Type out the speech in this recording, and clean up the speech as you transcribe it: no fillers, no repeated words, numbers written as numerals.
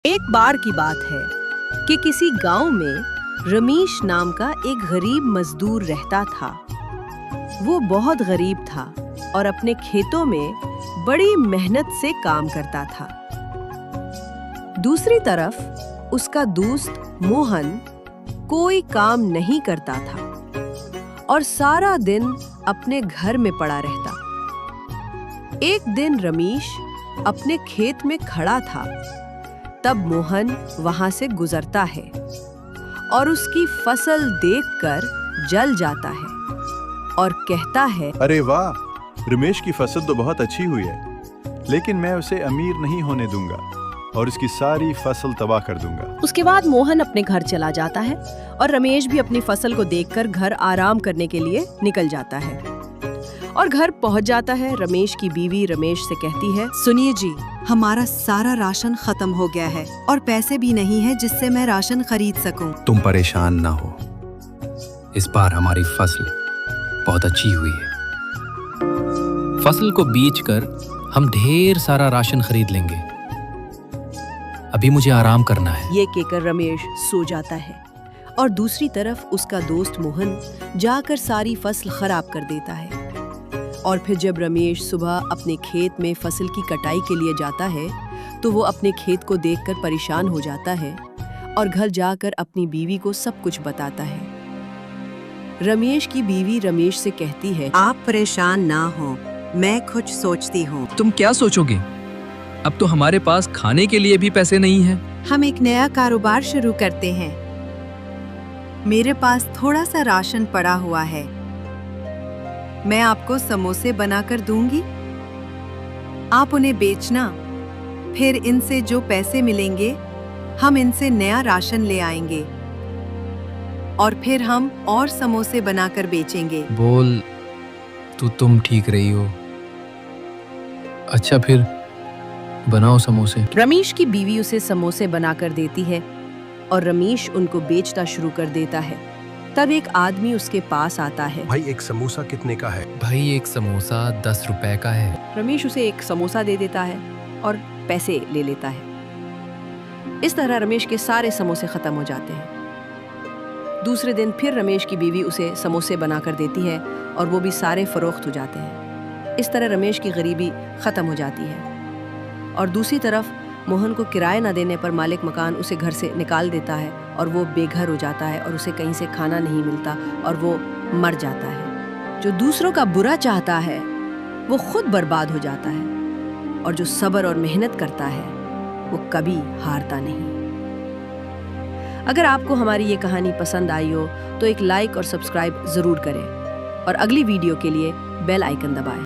एक बार की बात है कि किसी गांव में रमेश नाम का एक गरीब मजदूर रहता था। वो बहुत गरीब था और अपने खेतों में बड़ी मेहनत से काम करता था। दूसरी तरफ उसका दोस्त मोहन कोई काम नहीं करता था और सारा दिन अपने घर में पड़ा रहता। एक दिन रमेश अपने खेत में खड़ा था, तब मोहन वहां से गुजरता है और उसकी फसल देखकर जल जाता है और कहता है, अरे वाह, रमेश की फसल तो बहुत अच्छी हुई है, लेकिन मैं उसे अमीर नहीं होने दूंगा और उसकी सारी फसल तबाह कर दूंगा। उसके बाद मोहन अपने घर चला जाता है और रमेश भी अपनी फसल को देखकर घर आराम करने के लिए निकल जाता है। और घर पहुंच जाता है। रमेश की बीवी रमेश से कहती है, सुनिए जी, हमारा सारा राशन खत्म हो गया है और पैसे भी नहीं है जिससे मैं राशन खरीद सकूं। तुम परेशान ना हो, इस बार हमारी फसल बहुत अच्छी हुई है। फसल को बेचकर हम ढेर सारा राशन खरीद लेंगे। अभी मुझे आराम करना है। ये कहकर रमेश सो जाता है और दूसरी तरफ उसका दोस्त मोहन जाकर सारी फसल खराब कर देता है। और फिर जब रमेश सुबह अपने खेत में फसल की कटाई के लिए जाता है तो वो अपने खेत को देखकर परेशान हो जाता है और घर जाकर अपनी बीवी को सब कुछ बताता है। रमेश की बीवी रमेश से कहती है, आप परेशान ना हो, मैं कुछ सोचती हूँ। तुम क्या सोचोगे? अब तो हमारे पास खाने के लिए भी पैसे नहीं हैं। हम एक नया कारोबार शुरू करते हैं। मेरे पास थोड़ा सा राशन पड़ा हुआ है, मैं आपको समोसे बनाकर दूंगी, आप उन्हें बेचना, फिर इनसे जो पैसे मिलेंगे हम इनसे नया राशन ले आएंगे और फिर हम और समोसे बनाकर बेचेंगे। बोल, तुम ठीक रही हो? अच्छा, फिर बनाओ समोसे। रमेश की बीवी उसे समोसे बनाकर देती है और रमेश उनको बेचना शुरू कर देता है। तब एक आदमी उसके पास आता है। भाई, एक समोसा कितने का है? भाई, एक समोसा 10 रुपए का है। रमेश उसे एक समोसा दे देता है और पैसे ले लेता है। इस तरह रमेश के सारे समोसे खत्म हो जाते हैं। दूसरे दिन फिर रमेश की बीवी उसे समोसे बनाकर देती है और वो भी सारे फरोख्त हो जाते हैं। इस तरह रमेश की गरीबी खत्म हो जाती है। और दूसरी तरफ मोहन को किराया न देने पर मालिक मकान उसे घर से निकाल देता है और वो बेघर हो जाता है और उसे कहीं से खाना नहीं मिलता और वो मर जाता है। जो दूसरों का बुरा चाहता है वो खुद बर्बाद हो जाता है और जो सब्र और मेहनत करता है वो कभी हारता नहीं। अगर आपको हमारी ये कहानी पसंद आई हो तो एक लाइक और सब्सक्राइब जरूर करें और अगली वीडियो के लिए बेल आइकन दबाएं।